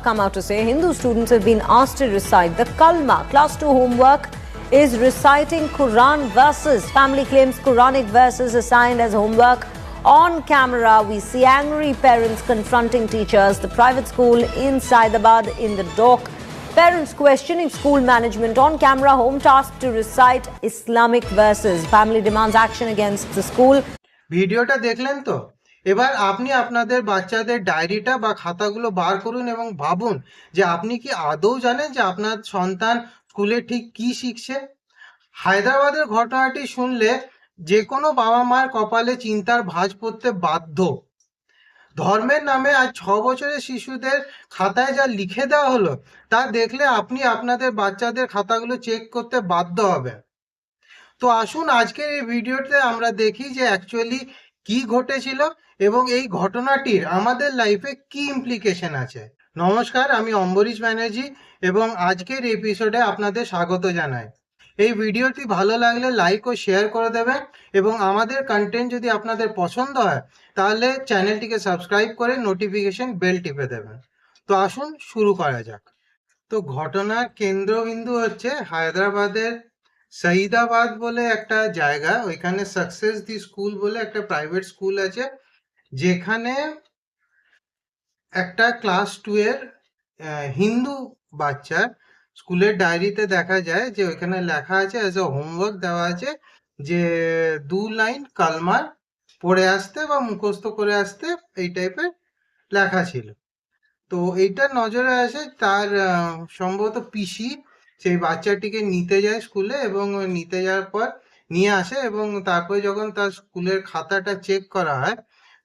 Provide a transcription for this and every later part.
come out to say Hindu students have been asked to recite the Kalma. Class 2 homework is reciting Quran verses. Family claims Quranic verses assigned as homework. On camera, we see angry parents confronting teachers. The private school in Saidabad in the dock. Parents questioning school management. On camera, home tasked to recite Islamic verses. Family demands action against the school. ভিডিওটা দেখলেন তো? এবার আপনি আপনাদের বাচ্চাদের ডায়েরিটা বা খাতাগুলো বার করুন এবং ভাবুন যে আপনি কি আদৌ জানেন যে আপনার সন্তান স্কুলে ঠিক কি শিখছে। হায়দ্রাবাদের ঘটনাটি শুনলে যে কোনো বাবা মায়ের কপালে চিন্তার ভাঁজ পড়তে বাধ্য। ধর্মের নামে আজ 6 বছরের শিশুদের খাতায় যা লিখে দেওয়া হলো তা দেখলে আপনি আপনাদের বাচ্চাদের খাতাগুলো চেক করতে বাধ্য হবেন। তো আসুন আজকের এই ভিডিওতে আমরা দেখি যে অ্যাকচুয়ালি কি ঘটেছিল এবং এই ঘটনাটির আমাদের লাইফে কি ইমপ্লিকেশন আছে। নমস্কার, আমি অম্বরীশ ব্যানার্জি এবং আজকের এপিসোডে আপনাদের স্বাগত জানাই। এই ভিডিওটি ভালো লাগলে লাইক ও শেয়ার করে দেবেন এবং আমাদের কন্টেন্ট যদি আপনাদের পছন্দ হয় তাহলে চ্যানেলটিকে সাবস্ক্রাইব করে নোটিফিকেশন বেল টিপে দেবেন। তো আসুন শুরু করা যাক। তো ঘটনার কেন্দ্রবিন্দু হচ্ছে হায়দ্রাবাদের সঈদাবাদ বলে একটা জায়গা। ওইখানে সাকসেস দি স্কুল বলে একটা প্রাইভেট স্কুল আছে, যেখানে একটা ক্লাস 2 এর হিন্দু বাচ্চার স্কুলের ডায়েরিতে দেখা যায় যে ওইখানে লেখা আছে, অ্যাজ এ হোমওয়ার্ক দেওয়া আছে যে 2 লাইন কালমার পড়ে আসতে বা মুখস্থ করে আসতে, এই টাইপের লেখা ছিল। তো এইটা নজরে আসে তার সম্ভবত পিসি সেই বাচ্চাটিকে নিতে যায় স্কুলে এবং নিতে যাওয়ার পর নিয়ে আসে এবং তারপরে যখন তার স্কুলের খাতাটা চেক করা হয়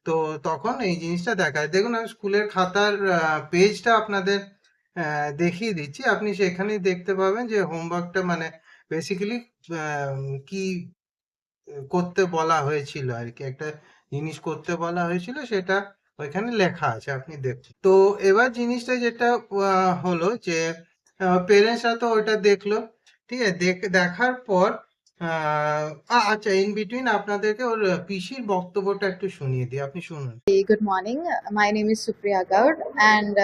তো তখন এই জিনিসটা দেখায়। দেখুন, আমি স্কুলের খাতার পেজটা আপনাদের দেখিয়ে দিচ্ছি। আপনি সেখানেই দেখতে পাবেন যে হোমওয়ার্কটা মানে বেসিক্যালি কি করতে বলা হয়েছিল আর কি, একটা জিনিস করতে বলা হয়েছিল সেটা ওইখানে লেখা আছে, আপনি দেখুন। তো এবার জিনিসটা যেটা হলো যে পেরেন্টসরা তো ওইটা দেখলো, ঠিক আছে। দেখার পর আচ্ছা, ইন বিটুইন আপনাদেরকে ওর পিসির বক্তব্যটা একটু শুনিয়ে দিই, আপনি শুনুন। Good morning. My name is Supriya Gaud, and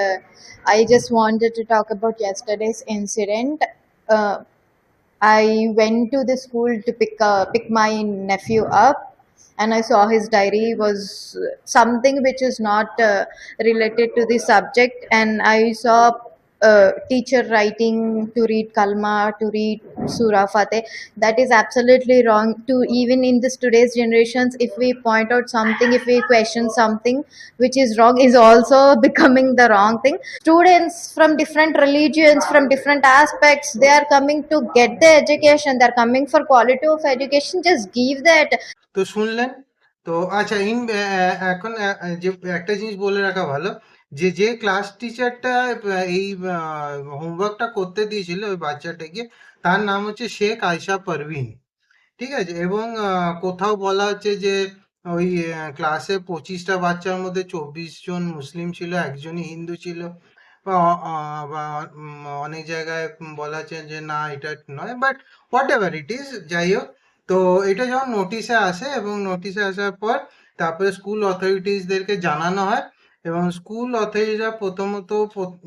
I just wanted to talk about yesterday's incident. I went to the school to pick my nephew up, and I saw his diary was something which is not related to the subject, and I saw teacher writing to read kalma, to read surah fateh. That is absolutely wrong. To even in this today's generations, if we point out something, if we question something which is wrong, is also becoming the wrong thing. Students from different religions, from different aspects, they are coming to get the education, they are coming for quality of education. Just give that. তো শুনলেন তো? আচ্ছা, এখন যে একটা জিনিস বলে রাখা ভালো যে যে ক্লাস টিচারটা এই হোমওয়ার্কটা করতে দিয়েছিল ওই বাচ্চাটাকে, তার নাম হচ্ছে শেখ আয়শা পারভিন, ঠিক আছে। এবং কোথাও বলা হচ্ছে যে ওই ক্লাসে 25টা বাচ্চার মধ্যে 24 জন মুসলিম ছিল, একজনই হিন্দু ছিল। বা অনেক জায়গায় বলা হচ্ছে যে না, এটা নয়, but what ever it is, যাই হোক। তো এটা যখন নোটিশে আসে এবং নোটিশে আসার পর তারপরে স্কুল অথরিটিসদেরকে জানানো হয় এবং স্কুল অথরিটিরা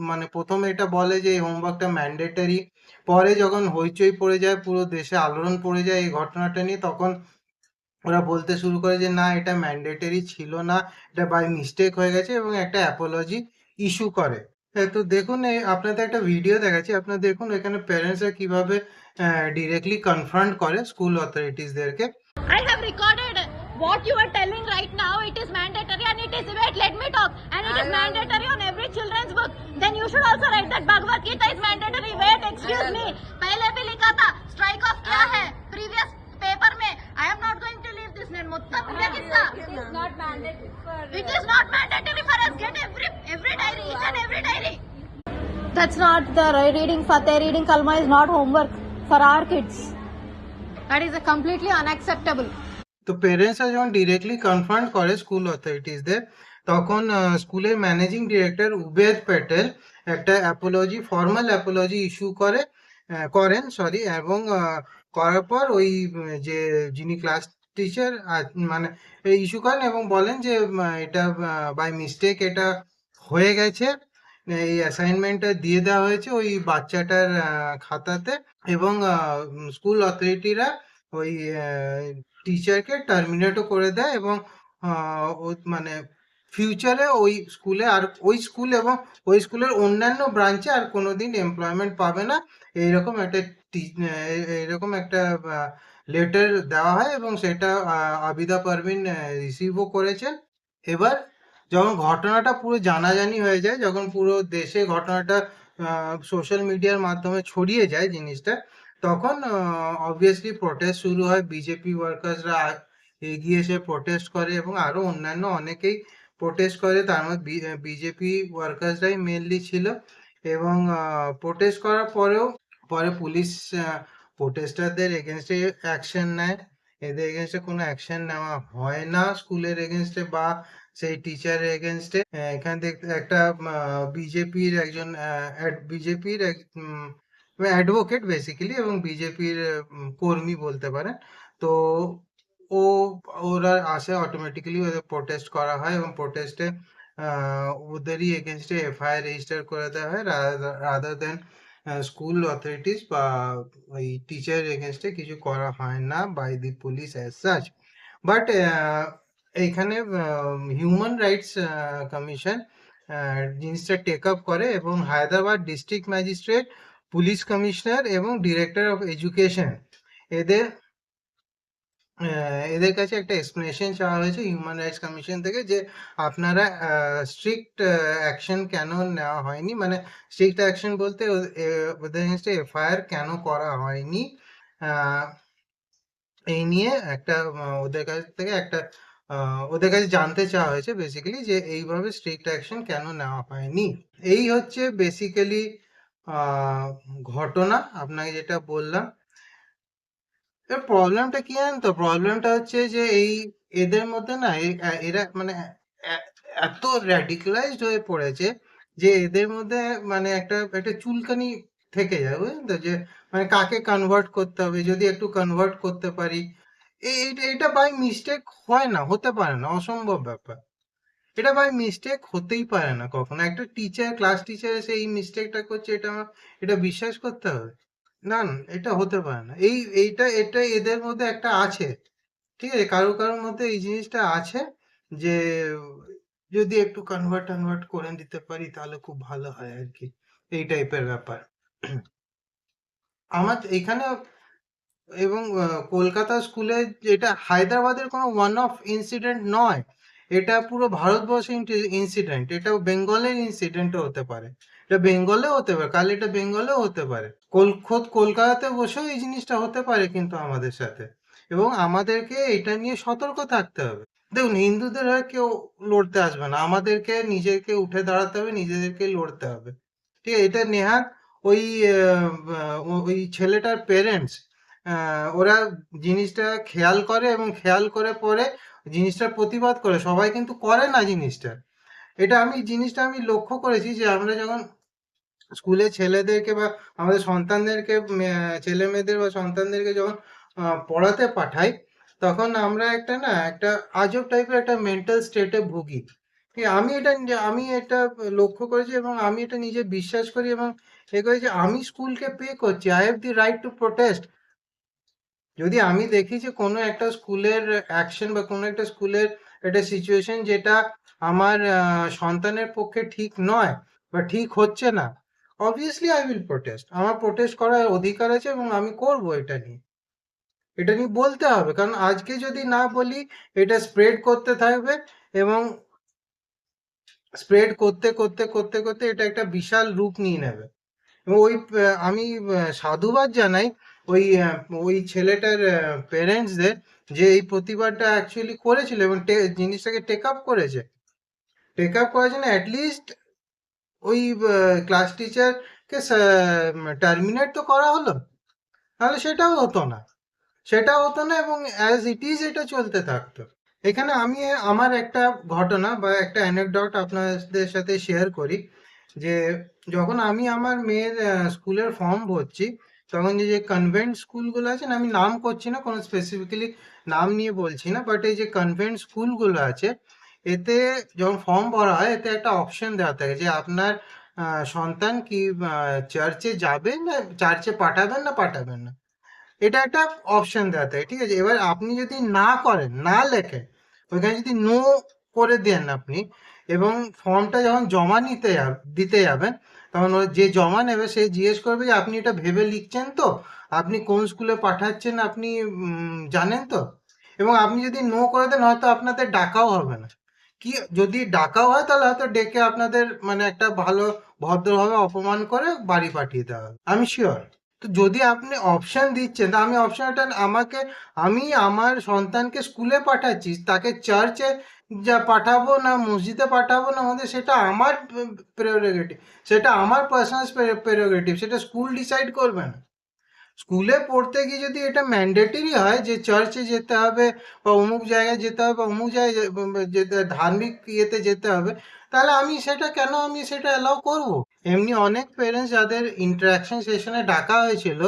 মানে প্রথমে এটা বলে যে এই হোমওয়ার্কটা ম্যান্ডেটরি। পরে যখন হইচই পড়ে যায়, পুরো দেশে আলোড়ন পড়ে যায় এই ঘটনাটা নিয়ে, তখন ওরা বলতে শুরু করে যে না, এটা ম্যান্ডেটরি ছিল না, এটা বাই মিস্টেক হয়ে গেছে এবং একটা অ্যাপোলজি ইস্যু করে। তো দেখুন, আপনাদের একটা ভিডিও দেখাচ্ছি, আপনারা দেখুন এখানে প্যারেন্টসরা কিভাবে ডিরেক্টলি কনফ্রন্ট করে school অথরিটিসদেরকে। I have recorded what you are telling right now. It is mandatory and it is, wait, let me talk, and it is mandatory on every children's book. Then you should also write that Bhagavad Gita is mandatory. Wait, excuse me, पहले भी लिखा था, strike off क्या है previous paper में. I am not going to leave this name. Muttam क्या किस्सा? It is not mandatory for. It is not mandatory for us. Get every diary, each and every diary. That's not the reading Fateh, reading Kalma is not homework for our kids. That is completely unacceptable. তো পেরেন্টসরা যখন directly confront করে school অথরিটিসদের, তখন স্কুলের managing director উবেদ Patel একটা Apology, formal Apology issue করেন এবং করার পর ওই যে যিনি ক্লাস টিচার মানে ইস্যু করেন এবং বলেন যে এটা বাই মিস্টেক এটা হয়ে গেছে এই অ্যাসাইনমেন্টটা দিয়ে দেওয়া হয়েছে ওই বাচ্চাটার খাতাতে, এবং স্কুল অথরিটিরা ওই টিচারকে টার্মিনেটও করে দেয়, এবং মানে ফিউচারে ওই স্কুলে আর ওই স্কুল এবং ওই স্কুলের অন্যান্য ব্রাঞ্চে আর কোনোদিন এমপ্লয়মেন্ট পাবে না, এইরকম একটা এইরকম একটা লেটার দেওয়া হয়, এবং সেটা আবিদা পারভিন রিসিভও করেছেন। এবার যখন ঘটনাটা পুরো জানাজানি হয়ে যায়, যখন পুরো দেশে ঘটনাটা সোশ্যাল মিডিয়ার মাধ্যমে ছড়িয়ে যায় জিনিসটা, তখন অবভিয়াসলি প্রটেস্ট শুরু হয়। বিজেপি ওয়ার্কার্সরা এগিয়ে এসে প্রটেস্ট করে, এবং আরো অন্যান্য অনেকেই প্রটেস্ট করে, তার মধ্যে বিজেপি ওয়ার্কার্সরাই মেনলি ছিল। এবং প্রটেস্ট করার পরে পুলিশ প্রোটেস্টারদের এগেনস্টে অ্যাকশন নেয়। এদের এগেনস্টে কোনো অ্যাকশন নেওয়া হয় না স্কুলের এগেনস্টে বা সেই টিচারের এগেনস্টে। এখান থেকে একটা বিজেপির একজন বিজেপির অ্যাডভোকেট বেসিক্যালি, এবং বিজেপির কর্মী বলতে পারেন, তো ওরা আসে, অটোমেটিক্যালি ওদের প্রোটেস্ট করা হয়, এবং প্রোটেস্টে ওদেরই এগেনস্টে এফআইআর রেজিস্টার করে দেওয়া হয়, রাদার দেন স্কুল অথরিটিস বা ওই টিচার এগেনস্টে কিছু করা হয় না by the police as such. But এইখানে হিউম্যান রাইটস কমিশন জিনিসটা টেক আপ করে, এবং Hyderabad district magistrate, police commissioner এবং ডিরেক্টর অফ এডুকেশন এদের কাছে একটা এক্সপ্লেনেশন চাওয়া হয়েছে হিউম্যান রাইটস কমিশন থেকে, যে আপনারা স্ট্রিক্ট অ্যাকশন কেন নেওয়া হয়নি, মানে স্ট্রিক্ট অ্যাকশন বলতে ওদের এগেনস্টে এফআইআর কেন করা হয়নি, এই নিয়ে একটা ওদের কাছ থেকে একটা ওদের কাছে জানতে চাওয়া হয়েছে বেসিক্যালি, যে এইভাবে স্ট্রিক্ট অ্যাকশন কেন নেওয়া হয়নি। এই হচ্ছে বেসিক্যালি ঘটনা, আপনাকে যেটা বললাম। এর প্রবলেমটা কি জানেন তো, প্রবলেমটা হচ্ছে যে এদের মধ্যে না এরা মানে এত র্যাডিক্যালাইজড হয়ে পড়েছে, যে এদের মধ্যে মানে একটা চুলকানি থেকে যায়, বুঝলেন তো, যে মানে কাকে কনভার্ট করতে হবে, যদি একটু কনভার্ট করতে পারি। এটা বাই মিস্টেক হয় না, হতে পারে না, অসম্ভব ব্যাপার। এটা বাই মিস্টেক হতেই পারে না কখনো। একটা টিচার, ক্লাস টিচার এসে এই মিস্টেকটা করছে, এটা বিশ্বাস করতে হবে? না না, এটা হতে পারে না। এটা এদের মধ্যে একটা আছে, ঠিক আছে, কারোর মধ্যে এই জিনিসটা আছে, যে যদি একটু কনভার্ট করে দিতে পারি তাহলে খুব ভালো হয় আর কি, এই টাইপের ব্যাপার। আমার এখানে এবং কলকাতা স্কুলে, এটা হায়দ্রাবাদের কোনো ওয়ান অফ ইনসিডেন্ট নয়, এটা পুরো ভারতবর্ষের ইনসিডেন্ট। এটা বেঙ্গলের ইনসিডেন্টও হতে পারে, এটা বেঙ্গলেও হতে পারে, কাল এটা বেঙ্গলেও হতে পারে, খোদ কলকাতাতে বসেও এই জিনিসটা হতে পারে কিন্তু আমাদের সাথে, এবং আমাদেরকে এটা নিয়ে সতর্ক থাকতে হবে। দেখুন, হিন্দুদের হয়ে কেউ লড়তে আসবে না, আমাদেরকে নিজেকে উঠে দাঁড়াতে হবে, নিজেদেরকে লড়তে হবে, ঠিক আছে। এটা নেহাত ওই ওই ছেলেটার পেরেন্টস ওরা জিনিসটা খেয়াল করে, এবং খেয়াল করে পরে জিনিসটার প্রতিবাদ করে, সবাই কিন্তু করে না জিনিসটা। জিনিসটা আমি লক্ষ্য করেছি, যে আমরা যখন স্কুলে ছেলেদেরকে বা আমাদের সন্তানদেরকে, ছেলে মেয়েদের বা সন্তানদেরকে যখন পড়াতে পাঠাই, তখন আমরা একটা আজব টাইপের একটা মেন্টাল স্টেটে ভুগি। আমি এটা লক্ষ্য করেছি, এবং আমি এটা নিজে বিশ্বাস করি, এবং এ করি যে আমি স্কুলকে পে করছি, I have the right two protest. যদি আমি দেখি যে কোনো একটা স্কুলের অ্যাকশন বা কোনো একটা স্কুলের একটা সিচুয়েশন যেটা আমার সন্তানের পক্ষে ঠিক নয় বা ঠিক হচ্ছে না, অবভিয়াসলি আই উইল প্রোটেস্ট। আমার প্রোটেস্ট করার অধিকার আছে, এবং আমি করব এটা নিয়ে বলতে হবে, কারণ আজকে যদি না বলি, এটা স্প্রেড করতে থাকবে, এবং স্প্রেড করতে করতে করতে করতে এটা একটা বিশাল রূপ নিয়ে নেবে। এবং আমি সাধুবাদ জানাই ওই ছেলেটার প্যারেন্টসদের, যে এই প্রতিবাদটা অ্যাকচুয়ালি করেছিল, এবং জিনিসটাকে টেক আপ করেছে না, অ্যাটলিস্ট ওই ক্লাস টিচারকে টার্মিনেট তো করা হলো, নাহলে সেটাও হতো না, এবং অ্যাজ ইট ইজ এটা চলতে থাকতো। এখানে আমি আমার একটা ঘটনা বা একটা অ্যানেকডট আপনাদের সাথে শেয়ার করি, যে যখন আমি আমার মেয়ের স্কুলের ফর্ম ভরছি, তখন যে কনভেন্ট স্কুলগুলো আছে না, আমি নাম করছি না, কোনো স্পেসিফিক্যালি নাম নিয়ে বলছি না, বাট এই যে কনভেন্ট স্কুলগুলো আছে, এতে যখন ফর্ম ভরা হয়, এতে একটা অপশন দেওয়া থাকে যে আপনার সন্তান কি চার্চে যাবে না, চার্চে পাঠাবেন না পাঠাবেন না, এটা একটা অপশন দেওয়া থাকে, ঠিক আছে। এবার আপনি যদি না করেন, না লেখেন, ওইখানে যদি নো করে দেন আপনি, এবং ফর্মটা যখন জমা দিতে যাবেন, তখন ওই যে জমা নেবে সে জিজ্ঞেস করবে যে আপনি এটা ভেবে লিখছেন তো, আপনি কোন স্কুলে পাঠাচ্ছেন আপনি জানেন তো। এবং আপনি যদি নো করে দেন, হয়তো আপনাদের ডাকাও হবে না। কি যদি ডাকাও হয় তাহলে হয়তো ডেকে আপনাদের মানে একটা ভালো ভদ্রভাবে অপমান করে বাড়ি পাঠিয়ে দেওয়া হবে, আমি শিওর। তো যদি আপনি অপশন দিচ্ছেন, তা আমি অপশনটা আমি আমার সন্তানকে স্কুলে পাঠাচ্ছি, তাকে চার্চে যা পাঠাবো না মসজিদে পাঠাবো না আমাদের, সেটা আমার প্রেরোগেটিভ, সেটা আমার পার্সোনাল প্রেরোগেটিভ, সেটা স্কুল ডিসাইড করবে না। স্কুলে পড়তে গিয়ে যদি এটা ম্যান্ডেটরি হয় যে চার্চে যেতে হবে বা অমুক জায়গায় যেতে হবে বা অমুক জায়গায় যেতে, ধার্মিক ইয়েতে যেতে হবে, তাহলে আমি সেটা অ্যালাউ করব। এমনি অনেক পেরেন্টস যাদের ইন্টারাকশন সেশনে ডাকা হয়েছিল,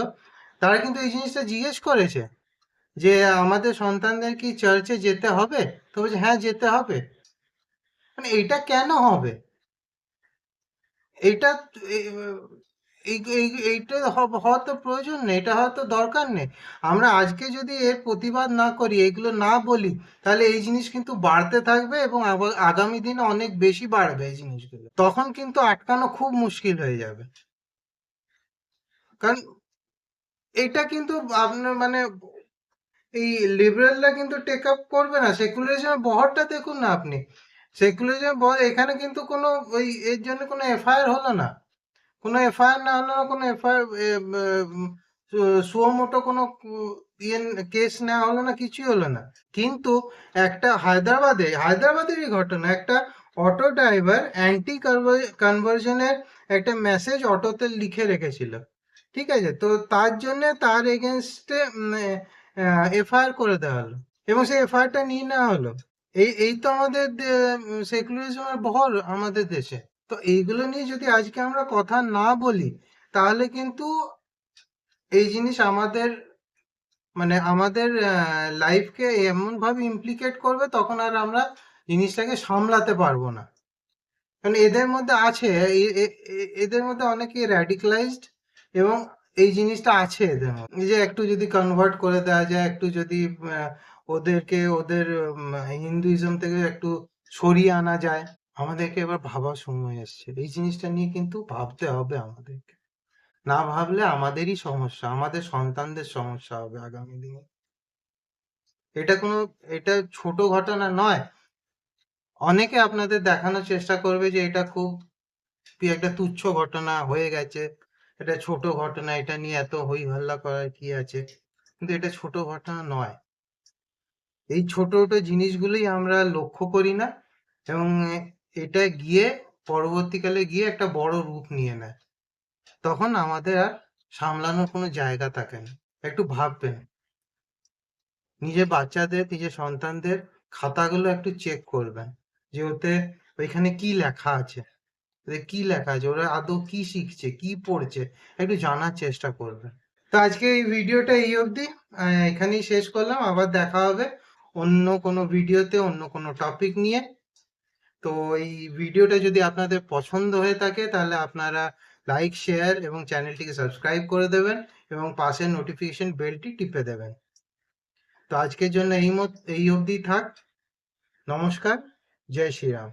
তারা কিন্তু এই জিনিসটা জিজ্ঞেস করেছে যে আমাদের সন্তানদের কি চার্চে যেতে হবে, তো বলছে হ্যাঁ যেতে হবে। মানে এটা কেন হবে? এইটা এইটা হওয়ার তো প্রয়োজন নেই, এটা হয়তো দরকার নেই। আমরা আজকে যদি এর প্রতিবাদ না করি, এগুলো না বলি, তাহলে এই জিনিস কিন্তু বাড়তে থাকবে এবং আগামী দিনে অনেক বেশি বাড়বে এই জিনিসগুলো, তখন কিন্তু আটকানো খুব মুশকিল হয়ে যাবে। কারণ এটা কিন্তু আপনার মানে এই লিবারেলরা কিন্তু টেক আপ করবে না। সেকুলারিজমের বহরটা দেখুন না আপনি, সেকুলারিজমের বহর, এখানে কিন্তু কোনো ওই এর জন্য কোনো এফআইআর হলো না, কোনো এফআইআর না হলো না, কোনো এফআইআর সুমোটো কোনো ইয়ে কেস নেওয়া হলো না, কিছুই হলো না। কিন্তু একটা হায়দ্রাবাদেরই ঘটনা, একটা অটো ড্রাইভার অ্যান্টি কনভার্সনের একটা মেসেজ অটোতে লিখে রেখেছিল, ঠিক আছে, তো তার জন্য তার এগেনস্টে এফআইআর করে দেওয়া হলো এবং সেই এফআইআরটা নিয়ে নেওয়া হলো। এই তো আমাদের সেকুলারিজমের বহর আমাদের দেশে। তো এইগুলো নিয়ে যদি আজকে আমরা কথা না বলি, তাহলে কিন্তু এই জিনিস আমাদের লাইফকে এমন ভাবে ইমপ্লিকেট করবে, তখন আর আমরা জিনিসটাকে সামলাতে পারবো না। কারণ এদের মধ্যে অনেকে র্যাডিক্যালাইজড, এবং এই জিনিসটা আছে এদের মধ্যে, এই যে একটু যদি কনভার্ট করে দেওয়া যায়, একটু যদি ওদের হিন্দুইজম থেকে একটু সরিয়ে আনা যায়, আমাদেরকে এবার ভাবার সময় এসছে। এই জিনিসটা নিয়ে কিন্তু ভাবতে হবে আমাদেরকে, না ভাবলে আমাদেরই সমস্যা, আমাদের সন্তানদের সমস্যা হবে আগামী দিনে। এটা ছোট ঘটনা নয়। অনেকে আপনাদের দেখানোর চেষ্টা করবে যে এটা খুব একটা তুচ্ছ ঘটনা হয়ে গেছে, এটা ছোট ঘটনা, এটা নিয়ে এত হই হল্লা করার কি আছে, কিন্তু এটা ছোট ঘটনা নয়। এই ছোট ছোট জিনিসগুলোই আমরা লক্ষ্য করি না, এবং এটা পরবর্তীকালে গিয়ে একটা বড় রূপ নিয়ে নেয়, তখন আমাদের আর সামলানোর কোনো জায়গা থাকে না। একটু ভাববেন, নিজের সন্তানদের খাতাগুলো একটু চেক করবেন, যে ওইখানে কি লেখা আছে, ওরা আদৌ কি শিখছে, কি পড়ছে, একটু জানার চেষ্টা করবেন। তো আজকে এই ভিডিওটা এই অবধি, এখানেই শেষ করলাম। আবার দেখা হবে অন্য কোনো ভিডিওতে, অন্য কোনো টপিক নিয়ে। তো এই ভিডিওটা যদি আপনাদের পছন্দ হয়ে থাকে, তাহলে আপনারা লাইক, শেয়ার এবং চ্যানেলটিকে সাবস্ক্রাইব করে দেবেন এবং পাশের নোটিফিকেশন বেলটি টিপে দেবেন। তো আজকের জন্য এই অবধি থাক। নমস্কার, জয় শ্রীরাম।